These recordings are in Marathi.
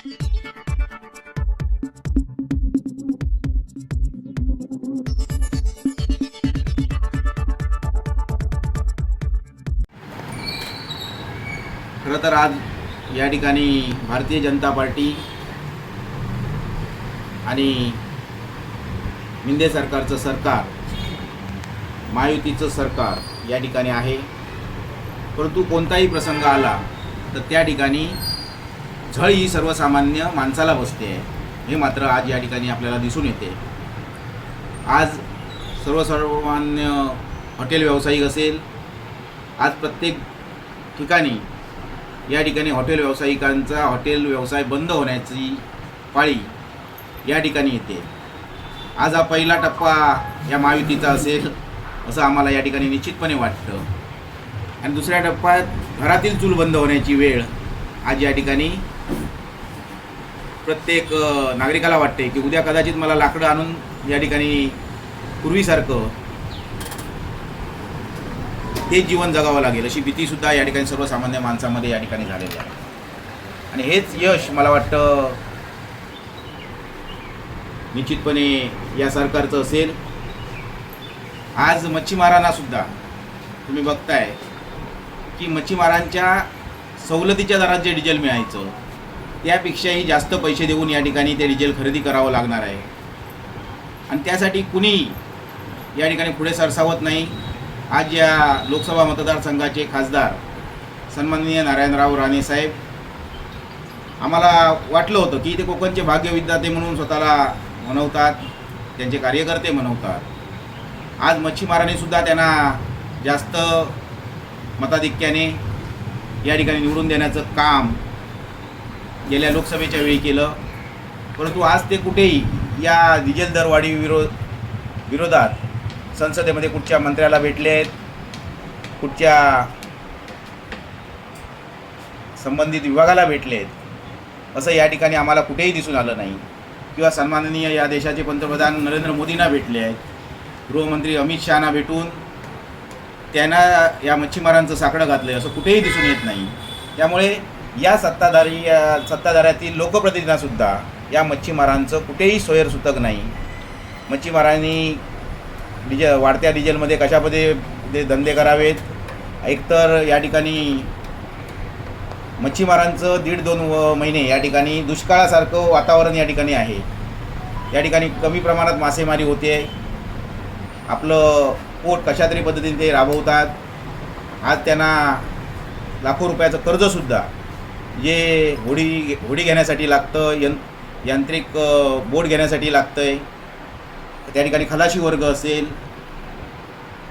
खरं तर आज या ठिकाणी भारतीय जनता पार्टी आणि शिंदे सरकारचं सरकार, महायुतीचं सरकार या ठिकाणी आहे. परंतु कोणताही प्रसंग आला तर त्या ठिकाणी झळ ही सर्वसामान्य माणसाला बसते आहे, हे मात्र आज या ठिकाणी आपल्याला दिसून येते. आज सर्वसामान्य हॉटेल व्यावसायिक असेल, आज प्रत्येक ठिकाणी या ठिकाणी हॉटेल व्यावसायिकांचा हॉटेल व्यवसाय बंद होण्याची पाळी या ठिकाणी येते. आज हा पहिला टप्पा या महायुतीचा असेल असं आम्हाला या ठिकाणी निश्चितपणे वाटतं. आणि दुसऱ्या टप्प्यात घरातील चूल बंद होण्याची वेळ आज या ठिकाणी प्रत्येक नागरिकाला वाटते की उद्या कदाचित मला लाकडं आणून या ठिकाणी पूर्वीसारखं ते जीवन जगावं लागेल अशी भीतीसुद्धा या ठिकाणी सर्वसामान्य माणसामध्ये या ठिकाणी झालेली आहे. आणि हेच यश मला वाटतं निश्चितपणे या सरकारचं असेल. आज मच्छीमारांना सुद्धा तुम्ही बघताय की मच्छीमारांच्या सवलतीच्या दरात जे डिझेल मिळायचं त्यापेक्षाही जास्त पैसे देऊन या ठिकाणी ते डिझेल खरेदी करावं लागणार आहे. आणि त्यासाठी कुणी या ठिकाणी पुढे सरसावत नाही. आज या लोकसभा मतदारसंघाचे खासदार सन्माननीय नारायणराव राणे साहेब, आम्हाला वाटलं होतं की ते कोकणचे भाग्यविधाते म्हणून स्वतःला म्हणवतात, त्यांचे कार्यकर्ते म्हणवतात. आज मच्छीमारांनी सुद्धा त्यांना जास्त मताधिक्याने या ठिकाणी निवडून देण्याचं काम गेल्या लोकसभेच्या वेळी केलं. परंतु आज ते कुठेही या डिझेल दरवाढी विरोधात संसदेमध्ये कुठच्या मंत्र्याला भेटले आहेत, कुठच्या संबंधित विभागाला भेटले आहेत असं या ठिकाणी आम्हाला कुठेही दिसून आलं नाही. किंवा सन्माननीय या देशाचे पंतप्रधान नरेंद्र मोदींना भेटले आहेत, गृहमंत्री अमित शहाना भेटून त्यांना या मच्छीमारांचं साकडं घातलं आहे असं कुठेही दिसून येत नाही. त्यामुळे या सत्ताधाऱ्यातील लोकप्रतिनिधींनासुद्धा या मच्छीमारांचं कुठेही सोयरसूतक नाही. मच्छीमारांनी वाढत्या डिझेलमध्ये कशामध्ये धंदे करावेत. एकतर या ठिकाणी मच्छीमारांचं 1.5-2 महिने या ठिकाणी दुष्काळासारखं वातावरण या ठिकाणी आहे. या ठिकाणी कमी प्रमाणात मासेमारी होते, आपलं पोट कशातरी पद्धतीने ते राबवतात. आज त्यांना लाखो रुपयाचं कर्जसुद्धा जे होडी घेण्यासाठी लागतं, यांत्रिक बोट घेण्यासाठी लागतं आहे. त्या ठिकाणी खलाशी वर्ग असेल,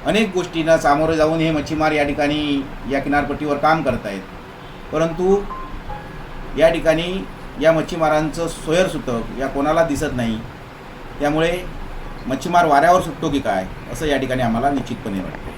अनेक गोष्टींना सामोरे जाऊन हे मच्छीमार या ठिकाणी या किनारपट्टीवर काम करत आहेत. परंतु या ठिकाणी या मच्छीमारांचं सोयरसूतक या कोणाला दिसत नाही. त्यामुळे मच्छीमार वाऱ्यावर सुटतो की काय असं या ठिकाणी आम्हाला निश्चितपणे वाटतं.